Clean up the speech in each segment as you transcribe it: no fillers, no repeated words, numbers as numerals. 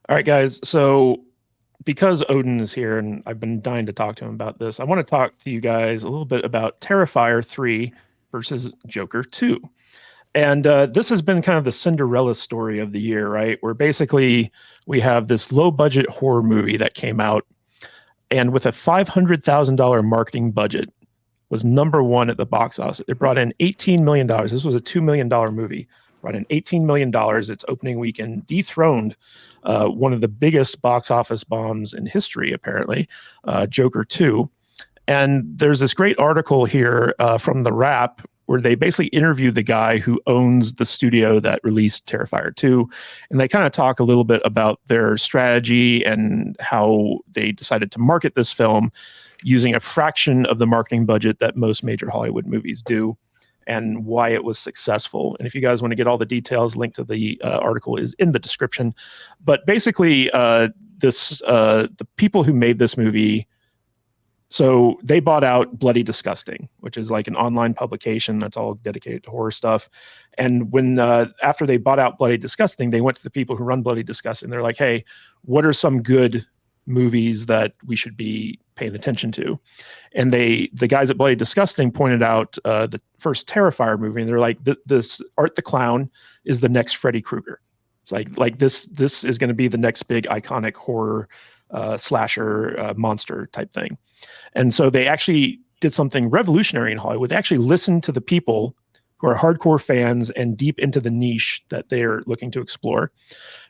All right, guys. So because Odin is here and I've been dying to talk to him about this, I want to talk to you guys a little bit about Terrifier 3 versus Joker 2. And this has been kind of the Cinderella story of the year, right? Where basically we have this low budget horror movie that came out and with a $500,000 marketing budget was number one at the box office. It brought in $18 million. This was a $2 million movie. Brought in $18 million its opening weekend, dethroned one of the biggest box office bombs in history, apparently, Joker 2. And there's this great article here from The Wrap where they basically interview the guy who owns the studio that released Terrifier 2. And they kind of talk a little bit about their strategy and how they decided to market this film using a fraction of the marketing budget that most major Hollywood movies do and why it was successful. And if you guys want to get all the details, link to the article is in the description. But basically, the people who made this movie, so they bought out Bloody Disgusting, which is like an online publication that's all dedicated to horror stuff. And when after they bought out Bloody Disgusting, they went to the people who run Bloody Disgusting. They're like, hey, what are some good movies that we should be paying attention to? And the guys at Bloody Disgusting pointed out the first Terrifier movie, and they're like, this Art the Clown is the next Freddy Krueger. It's like this is going to be the next big iconic horror slasher monster type thing. And so they actually did something revolutionary in Hollywood. They actually listened to the people who are hardcore fans and deep into the niche that they're looking to explore.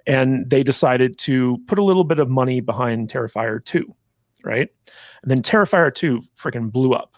And they decided to put a little bit of money behind Terrifier 2, right? And then Terrifier 2 freaking blew up.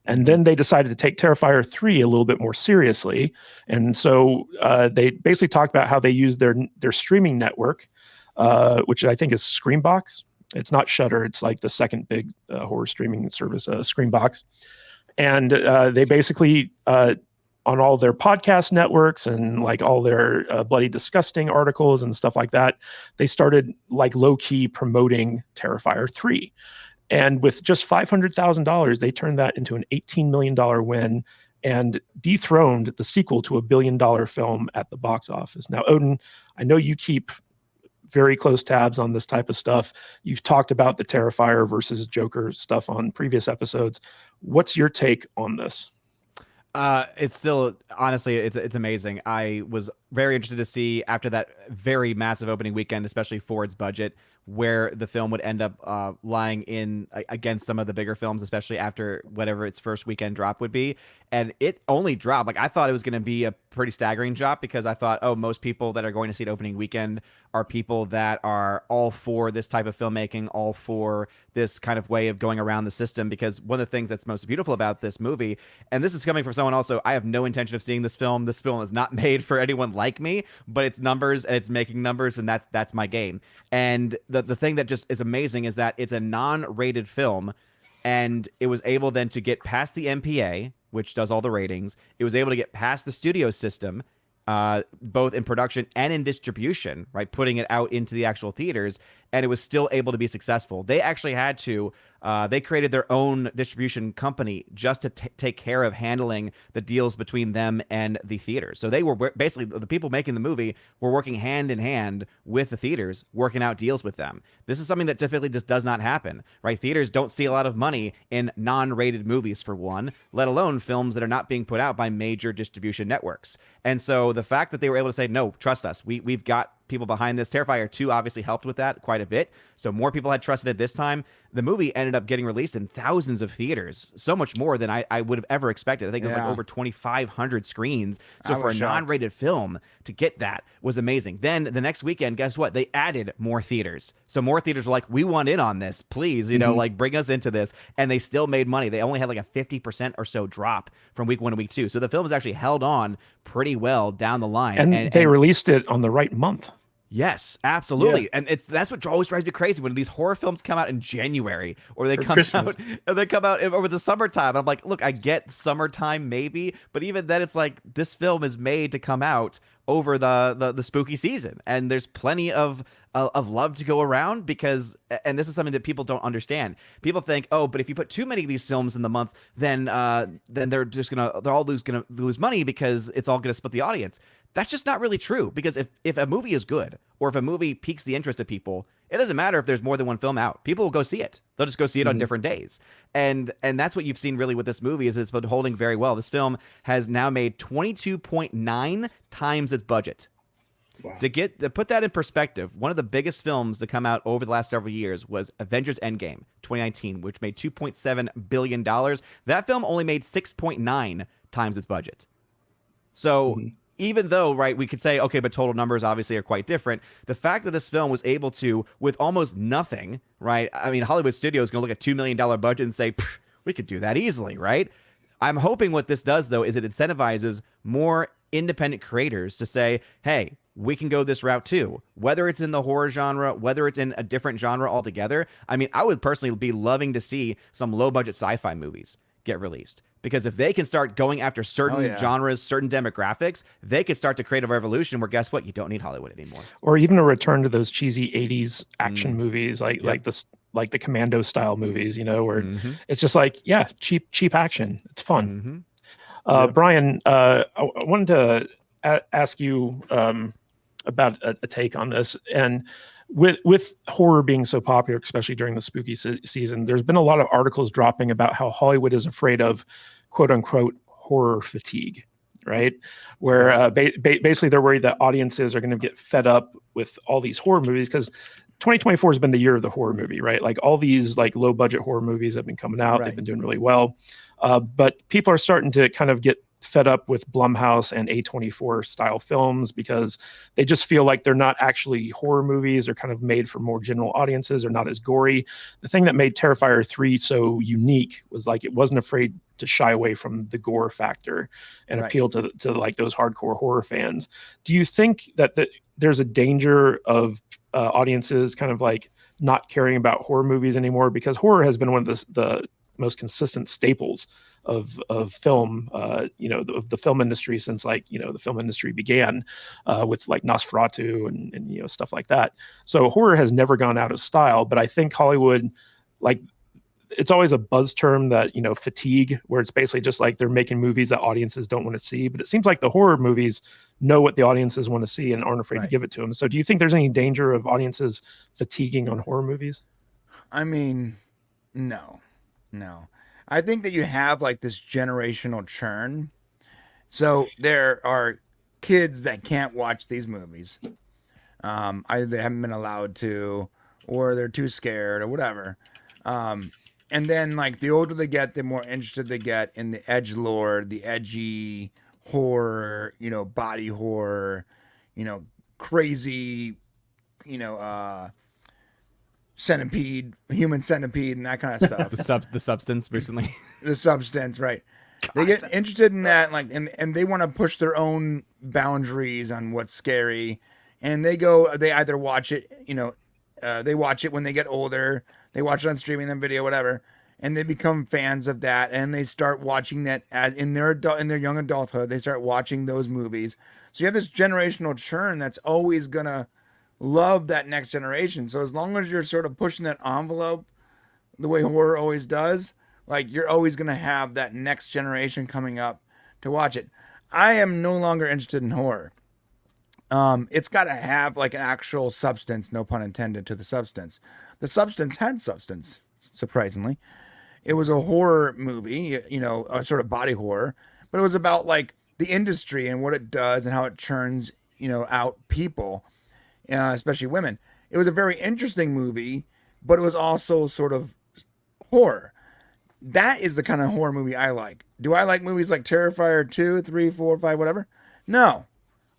And then they decided to take Terrifier 3 a little bit more seriously. And so they basically talked about how they use their streaming network, which I think is Screambox. It's not Shudder. It's like the second big horror streaming service, Screambox. And they basically, on all their podcast networks and like all their Bloody Disgusting articles and stuff like that, they started like low-key promoting Terrifier 3. And with just $500,000, they turned that into an $18 million win and dethroned the sequel to $1 billion film at the box office. Now, Odin, I know you keep very close tabs on this type of stuff. You've talked about the Terrifier versus Joker stuff on previous episodes. What's your take on this? It's still honestly, it's amazing. I was very interested to see after that very massive opening weekend, especially for its budget, where the film would end up lying in against some of the bigger films, especially after whatever its first weekend drop would be. And it only dropped. Like I thought it was going to be a pretty staggering drop because I thought, oh, most people that are going to see it opening weekend are people that are all for this type of filmmaking, all for this kind of way of going around the system. Because one of the things that's most beautiful about this movie, and this is coming from someone also, I have no intention of seeing this film. This film is not made for anyone like me, but it's numbers and it's making numbers, and that's my game. And the thing that just is amazing is that it's a non-rated film, and it was able then to get past the MPAA, which does all the ratings. It was able to get past the studio system, both in production and in distribution, right? Putting it out into the actual theaters, and it was still able to be successful. They actually had to, they created their own distribution company just to take care of handling the deals between them and the theaters. So they were basically, the people making the movie were working hand in hand with the theaters, working out deals with them. This is something that typically just does not happen, right? Theaters don't see a lot of money in non-rated movies, for one, let alone films that are not being put out by major distribution networks. And so the fact that they were able to say, no, trust us, we've got people behind this. Terrifier 2 obviously helped with that quite a bit. So more people had trusted it this time. The movie ended up getting released in thousands of theaters, so much more than I would have ever expected. I think it was like over 2,500 screens. So for a non-rated film to get that was amazing. Then the next weekend, guess what? They added more theaters. So more theaters were like, we want in on this, please, like bring us into this. And they still made money. They only had like a 50% or so drop from week 1 to week 2. So the film has actually held on pretty well down the line. And they released it on the right month. Yes, absolutely. Yeah. And that's what always drives me crazy when these horror films come out in January or they come out over the summertime. I'm like, look, I get summertime maybe, but even then it's like this film is made to come out over the spooky season, and there's plenty of love to go around because, and this is something that people don't understand. People think, oh, but if you put too many of these films in the month, then they're all gonna lose money because it's all gonna split the audience. That's just not really true, because if a movie is good, or if a movie piques the interest of people, it doesn't matter if there's more than one film out. People will go see it. They'll just go see it on different days. And that's what you've seen really with this movie, is it's been holding very well. This film has now made 22.9 times its budget. Wow. To put that in perspective, one of the biggest films to come out over the last several years was Avengers Endgame 2019, which made $2.7 billion. That film only made 6.9 times its budget. So even though, right, we could say, okay, but total numbers obviously are quite different, the fact that this film was able to, with almost nothing, right? I mean, Hollywood Studios is going to look at $2 million budget and say, we could do that easily, right? I'm hoping what this does, though, is it incentivizes more independent creators to say, hey, we can go this route too, whether it's in the horror genre, whether it's in a different genre altogether. I mean, I would personally be loving to see some low budget sci-fi movies get released, because if they can start going after certain genres, certain demographics, they could start to create a revolution where, guess what, you don't need Hollywood anymore. Or even a return to those cheesy 80s action movies, like the Commando style movies, you know, where it's just like, yeah, cheap action. It's fun. Brian, I wanted to ask you about a take on this. And with horror being so popular, especially during the spooky season, there's been a lot of articles dropping about how Hollywood is afraid of quote unquote horror fatigue, right? Where basically they're worried that audiences are going to get fed up with all these horror movies, because 2024 has been the year of the horror movie, right? Like all these like low budget horror movies have been coming out. They've been doing really well. But people are starting to kind of get fed up with Blumhouse and A24 style films, because they just feel like they're not actually horror movies. They're kind of made for more general audiences. They're not as gory. The thing that made Terrifier 3 so unique was like it wasn't afraid to shy away from the gore factor and appeal to like those hardcore horror fans. Do you think that there's a danger of audiences kind of like not caring about horror movies anymore? Because horror has been one of the most consistent staples of film, the film industry since like, the film industry began with like Nosferatu and stuff like that. So horror has never gone out of style, but I think Hollywood, like, it's always a buzz term that, fatigue, where it's basically just like they're making movies that audiences don't want to see. But it seems like the horror movies know what the audiences want to see and aren't afraid to give it to them. So do you think there's any danger of audiences fatiguing on horror movies? I mean, no. I think that you have like this generational churn. So there are kids that can't watch these movies. Either they haven't been allowed to, or they're too scared, or whatever. And then like the older they get, the more interested they get in the edgelord, the edgy horror, body horror, crazy, centipede, human centipede, and that kind of stuff. the substance recently. The substance, right? They get interested in that, like, and they want to push their own boundaries on what's scary, and they either watch it, they watch it when they get older, they watch it on streaming, then video, whatever, and they become fans of that, and they start watching that in their young adulthood. They start watching those movies. So you have this generational churn that's always gonna love that next generation. So as long as you're sort of pushing that envelope the way horror always does, like, you're always going to have that next generation coming up to watch it. I am no longer interested in horror. It's got to have like an actual substance, no pun intended to the substance. The substance had substance, surprisingly. It was a horror movie, a sort of body horror, but it was about like the industry and what it does and how it churns, out people. Especially women. It was a very interesting movie, but it was also sort of horror. That is the kind of horror movie I like. Do I like movies like Terrifier 2, 3, 4, 5, whatever? No.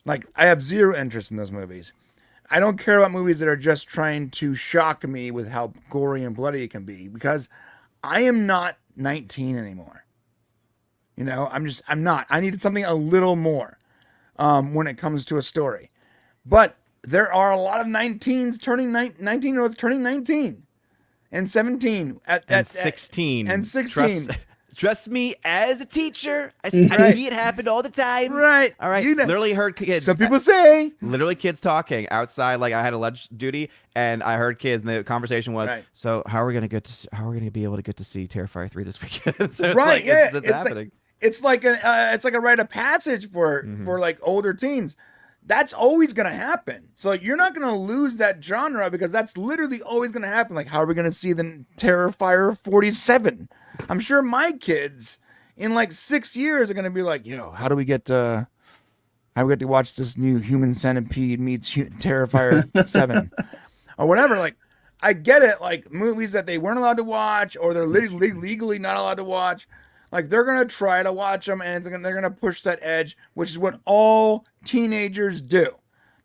Like, I have zero interest in those movies. I don't care about movies that are just trying to shock me with how gory and bloody it can be, because I am not 19 anymore. I'm not. I needed something a little more when it comes to a story. But there are a lot of 19-year-olds turning 19 and 17 and 16 and 16. Trust me, as a teacher, I Right. see it happen all the time. Right. All right. You know, Literally heard kids. some people say. Literally kids talking outside. Like I had a lunch duty, and I heard kids, and the conversation was, Right. "So how are we gonna be able to get to see Terrifier 3 this weekend?" So it's Right, like, yeah, it's it's happening. It's like a rite of passage for like older teens. That's always gonna happen. So you're not gonna lose that genre because that's literally always gonna happen. Like, how are we gonna see the Terrifier 47? I'm sure my kids in like 6 years are gonna be like, yo, how do we get to watch this new Human Centipede meets Terrifier 7 or whatever? Like, I get it. Like movies that they weren't allowed to watch or they're legally not allowed to watch. Like they're gonna try to watch them, and they're gonna push that edge, which is what all teenagers do.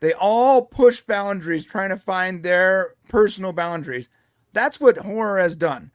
They all push boundaries, trying to find their personal boundaries. That's what horror has done.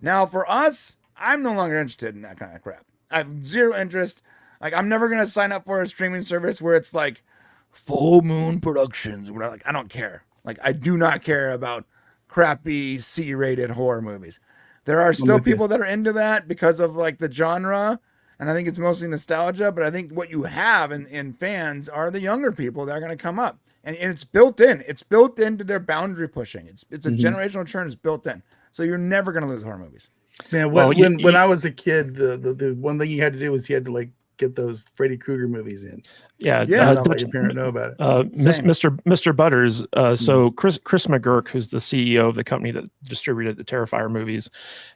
Now, for us, I'm no longer interested in that kind of crap. I have zero interest. Like I'm never gonna sign up for a streaming service where it's like Full Moon Productions. Whatever. Like I don't care. Like I do not care about crappy C-rated horror movies. There are still people that are into that because of like the genre, and I think it's mostly nostalgia, but I think what you have in fans are the younger people that are going to come up. And it's built in. It's built into their boundary pushing. It's a generational churn is built in. So you're never going to lose horror movies. Man, when I was a kid, the one thing you had to do was you had to like get those Freddy Krueger movies in. Yeah, Not let your parent know about it. Mr. Butters. So Chris McGurk, who's the CEO of the company that distributed the Terrifier movies,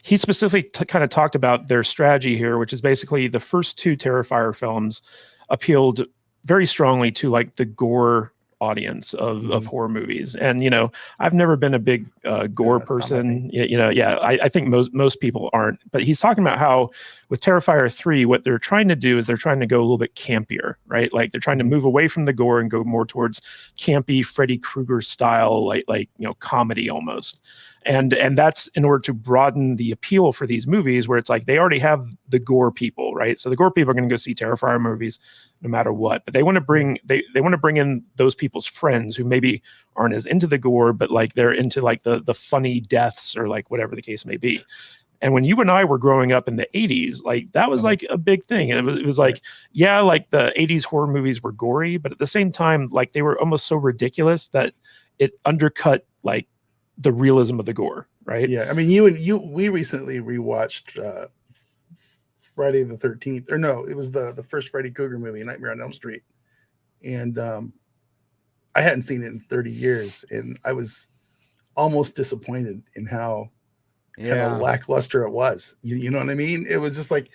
he specifically kind of talked about their strategy here, which is basically the first two Terrifier films appealed very strongly to like the gore audience of horror movies. And, I've never been a big gore person, I think most people aren't, but he's talking about how with Terrifier 3, what they're trying to do is they're trying to go a little bit campier, right? Like they're trying to move away from the gore and go more towards campy Freddy Krueger style, like comedy almost. And that's in order to broaden the appeal for these movies where it's like they already have the gore people, right? So the gore people are going to go see Terrifier movies no matter what, but they want to bring they want to bring in those people's friends who maybe aren't as into the gore, but like they're into like the funny deaths or like whatever the case may be. And when you and I were growing up in the 80s, like that was like a big thing. And it was like, yeah, like the 80s horror movies were gory, but at the same time, like they were almost so ridiculous that it undercut like the realism of the gore, right? Yeah, I mean, we recently rewatched Friday the 13th, or no, it was the first Freddy Krueger movie, Nightmare on Elm Street, and I hadn't seen it in 30 years, and I was almost disappointed in how kind of lackluster it was. You know what I mean? It was just like,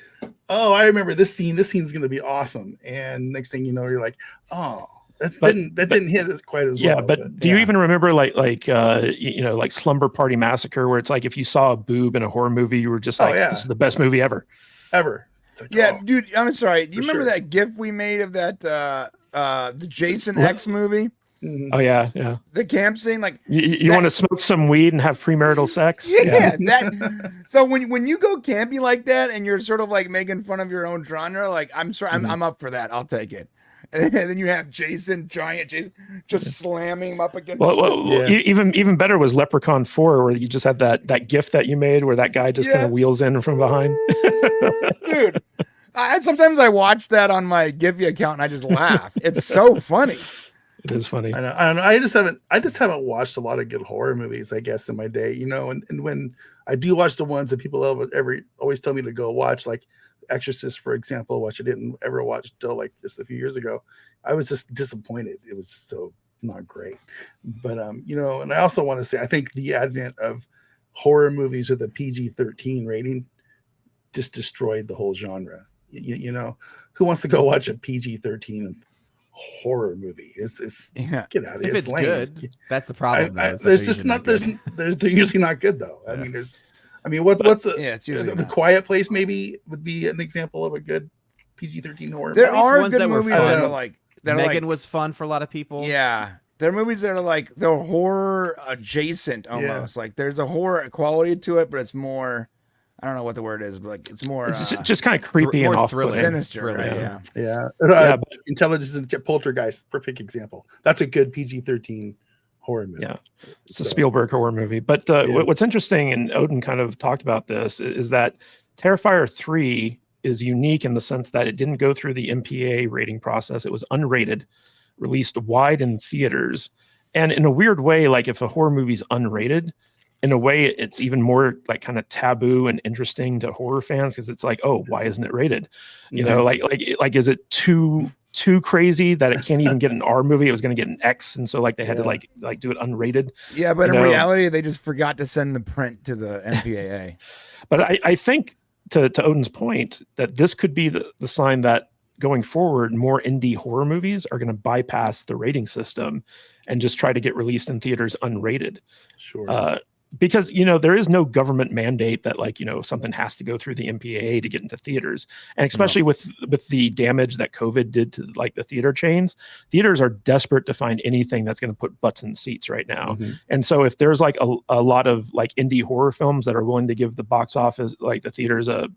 oh, I remember this scene. This scene's going to be awesome, and next thing you know, you're like, oh. That didn't hit as quite as well. But do you even remember like Slumber Party Massacre, where it's like if you saw a boob in a horror movie, you were just like, this is the best movie ever. It's like, dude, I'm sorry. Do you remember that GIF we made of that the Jason X movie? Mm-hmm. Oh yeah. The camp scene, like you want to smoke some weed and have premarital sex? Yeah. So when you go campy like that and you're sort of like making fun of your own genre, like I'm sorry, I'm up for that. I'll take it. And then you have giant Jason, just slamming him up against. Even better was Leprechaun 4, where you just had that GIF that you made, where that guy just kind of wheels in from behind. Dude, sometimes I watch that on my Giphy account and I just laugh. It's so funny. It is funny. I know. I just haven't watched a lot of good horror movies, I guess, in my day. And when I do watch the ones that people always tell me to go watch, like Exorcist, for example, which I didn't ever watch till like just a few years ago, I was just disappointed. It was just so not great. But and I also want to say I think the advent of horror movies with a PG-13 rating just destroyed the whole genre. Who wants to go watch a PG-13 horror movie? It's get out of here. If it's good, that's the problem. They're usually not good though. What's the Quiet Place maybe would be an example of a good PG-13 horror. There are good movies that are like Megan was fun for a lot of people. Yeah, there are movies that are like they're horror adjacent almost. Like there's a horror quality to it, but it's more. I don't know what the word is, but like it's more. It's just kind of creepy and off-putting. Sinister. Right? Yeah. Intelligence and Poltergeist, perfect example. That's a good PG-13 horror movie. Yeah, it's a Spielberg horror movie. But what's interesting, and Odin kind of talked about this, is that Terrifier 3 is unique in the sense that it didn't go through the MPAA rating process. It was unrated, released wide in theaters. And in a weird way, like if a horror movie's unrated, in a way it's even more like kind of taboo and interesting to horror fans, because it's like, oh, why isn't it rated? You know, like is it too crazy that it can't even get an R movie? It was going to get an X, and so like they had to like do it unrated. Yeah, but you in know? reality, they just forgot to send the print to the MPAA. But I think to Odin's point, that this could be the sign that going forward, more indie horror movies are going to bypass the rating system and just try to get released in theaters unrated. Sure. Because, you know, there is no government mandate that, like, you know, something has to go through the MPAA to get into theaters. And especially with the damage that COVID did to like the theater chains, theaters are desperate to find anything that's going to put butts in seats right now. And so if there's like a lot of like indie horror films that are willing to give the box office, like the theaters, a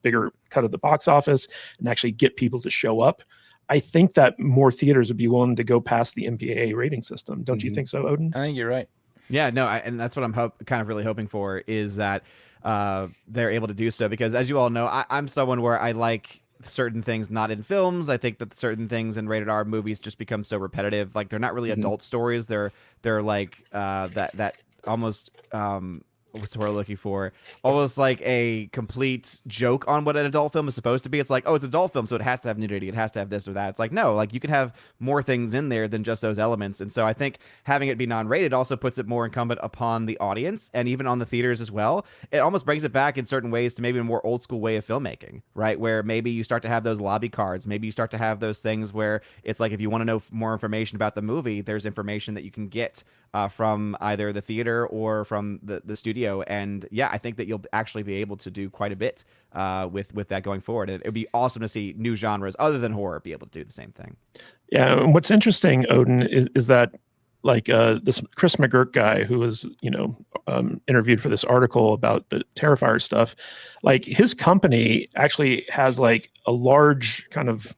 bigger cut of the box office and actually get people to show up, I think that more theaters would be willing to go past the MPAA rating system. Don't you think so, Odin? I think you're right. Yeah, no, and that's what I'm kind of really hoping for, is that they're able to do so, because as you all know, I'm someone where I like certain things not in films. I think that certain things in rated R movies just become so repetitive. Like, they're not really adult stories. They're like that almost what's the word I'm looking for? Almost like a complete joke on what an adult film is supposed to be. It's like, oh, it's an adult film, so it has to have nudity, it has to have this or that. It's like, no, like you can have more things in there than just those elements. And so I think having it be non-rated also puts it more incumbent upon the audience and even on the theaters as well. It almost brings it back in certain ways to maybe a more old school way of filmmaking, right? Where maybe you start to have those lobby cards, maybe you start to have those things where it's like, if you want to know more information about the movie, there's information that you can get from either the theater or from the studio. And yeah, I think that you'll actually be able to do quite a bit with that going forward. It would be awesome to see new genres other than horror be able to do the same thing. Yeah, and what's interesting, Odin, is that like this Chris McGurk guy who was, you know, interviewed for this article about the Terrifier stuff, like his company actually has like a large kind of,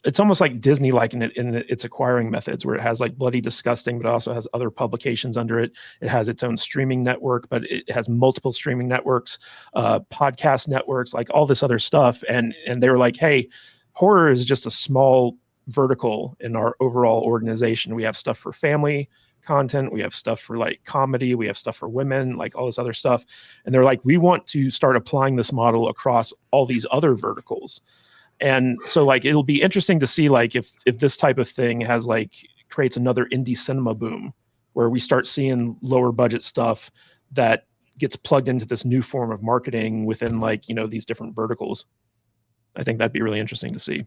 it's almost like Disney, like in its acquiring methods, where it has like Bloody Disgusting, but also has other publications under it. It has its own streaming network, but it has multiple streaming networks, podcast networks, like all this other stuff. And they were like, hey, horror is just a small vertical in our overall organization. We have stuff for family content, we have stuff for like comedy, we have stuff for women, like all this other stuff. And they're like, we want to start applying this model across all these other verticals. And so like it'll be interesting to see like if this type of thing has like creates another indie cinema boom, where we start seeing lower budget stuff that gets plugged into this new form of marketing within like, you know, these different verticals. I think that'd be really interesting to see.